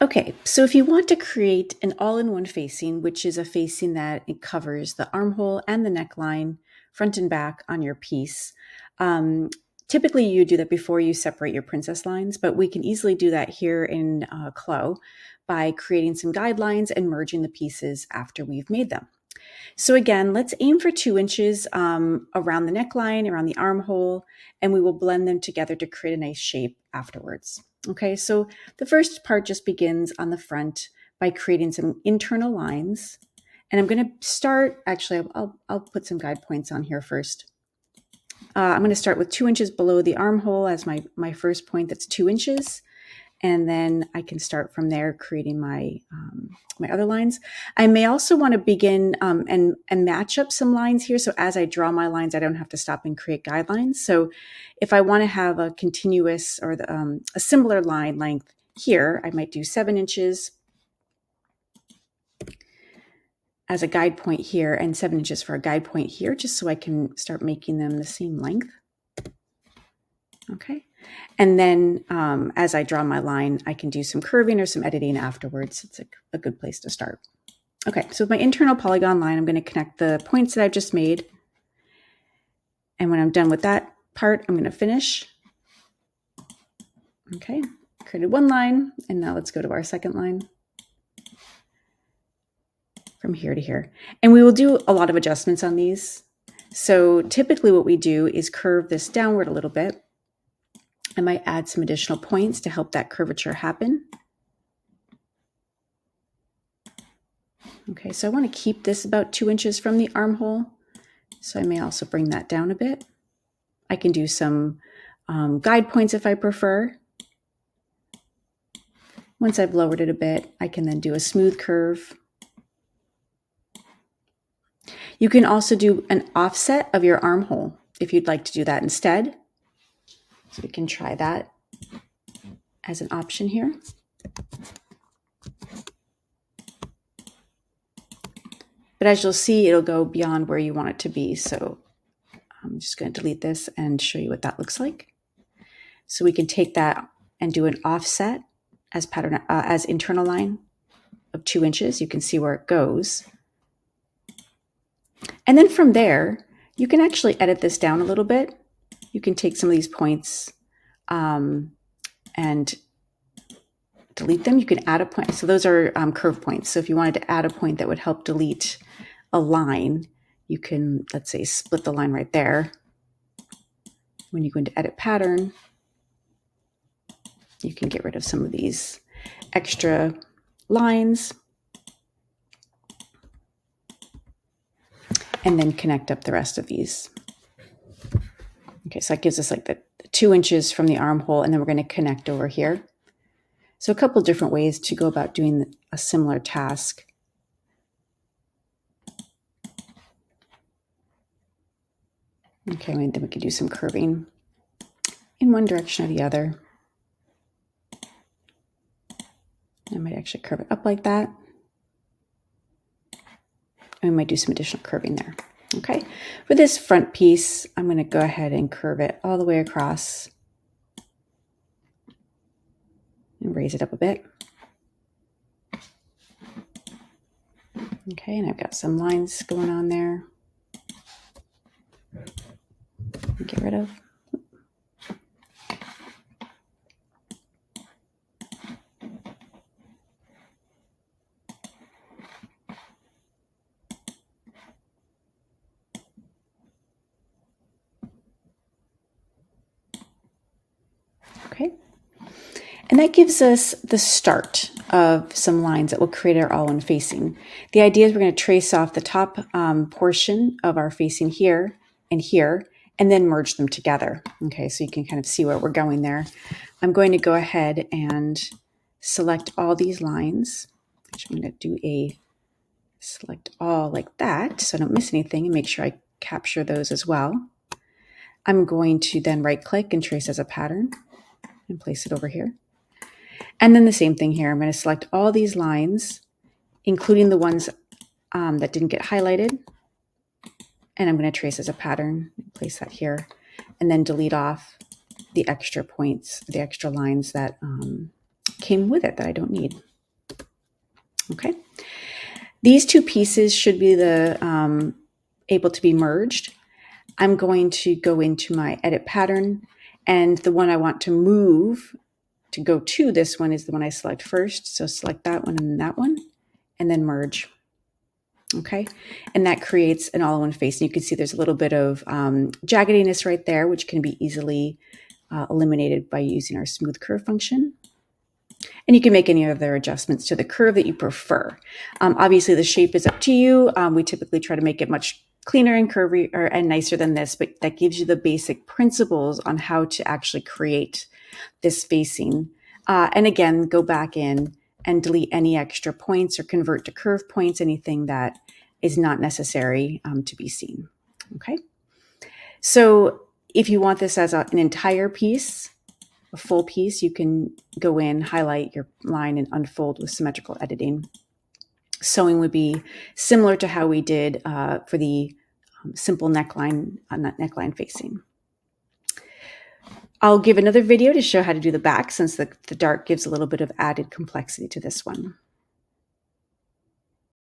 Okay, so if you want to create an all-in-one facing, which is a facing that it covers the armhole and the neckline, front and back on your piece, typically you do that before you separate your princess lines, but we can easily do that here in Clo by creating some guidelines and merging the pieces after we've made them. So again, let's aim for 2 inches around the neckline, around the armhole, and we will blend them together to create a nice shape afterwards. Okay, so the first part just begins on the front by creating some internal lines. And I'm going to start, actually, I'll put some guide points on here first. I'm going to start with 2 inches below the armhole as my first point. That's 2 inches. And then I can start from there creating my other lines. I may also want to begin and match up some lines here. So as I draw my lines, I don't have to stop and create guidelines. So if I want to have a continuous or a similar line length here, I might do 7 inches as a guide point here and 7 inches for a guide point here, just so I can start making them the same length. Okay. And then as I draw my line, I can do some curving or some editing afterwards. It's a good place to start. Okay, so with my internal polygon line, I'm going to connect the points that I've just made. And when I'm done with that part, I'm going to finish. Okay, created one line, and now let's go to our second line from here to here. And we will do a lot of adjustments on these. So typically what we do is curve this downward a little bit. I might add some additional points to help that curvature happen. Okay, so I want to keep this about 2 inches from the armhole. So I may also bring that down a bit. I can do some guide points if I prefer. Once I've lowered it a bit, I can then do a smooth curve. You can also do an offset of your armhole if you'd like to do that instead. So we can try that as an option here. But as you'll see, it'll go beyond where you want it to be. So I'm just going to delete this and show you what that looks like. So we can take that and do an offset as pattern as internal line of 2 inches. You can see where it goes. And then from there, you can actually edit this down a little bit. You can take some of these points and delete them. You can add a point. So those are curve points. So if you wanted to add a point that would help delete a line, you can, let's say, split the line right there. When you go into edit pattern, you can get rid of some of these extra lines and then connect up the rest of these. Okay, so that gives us like the 2 inches from the armhole, and then we're going to connect over here. So a couple different ways to go about doing a similar task. Okay, then we can do some curving in one direction or the other. I might actually curve it up like that. And we might do some additional curving there. Okay, for this front piece, I'm going to go ahead and curve it all the way across and raise it up a bit. Okay, and I've got some lines going on there. Get rid of. Okay, and that gives us the start of some lines that will create our all-in facing. The idea is we're going to trace off the top portion of our facing here and here, and then merge them together. Okay, so you can kind of see where we're going there. I'm going to go ahead and select all these lines. Actually, I'm going to do a select all like that so I don't miss anything, and make sure I capture those as well. I'm going to then right-click and trace as a pattern and place it over here. And then the same thing here. I'm going to select all these lines, including the ones that didn't get highlighted. And I'm going to trace as a pattern, place that here, and then delete off the extra points, the extra lines that came with it that I don't need. Okay. These two pieces should be able to be merged. I'm going to go into my edit pattern, and the one I want to move to go to this one is the one I select first. So select that one and then merge. Okay, and that creates an all-in-one face. And you can see there's a little bit of jaggediness right there, which can be easily eliminated by using our smooth curve function. And you can make any other adjustments to the curve that you prefer. Obviously, the shape is up to you. We typically try to make it much cleaner and curvy and nicer than this, but that gives you the basic principles on how to actually create this facing. And again, go back in and delete any extra points or convert to curve points, anything that is not necessary to be seen. Okay. So if you want this as an entire piece, a full piece, you can go in, highlight your line, and unfold with symmetrical editing. Sewing would be similar to how we did for the simple neckline on that neckline facing. I'll give another video to show how to do the back, since the dark gives a little bit of added complexity to this one.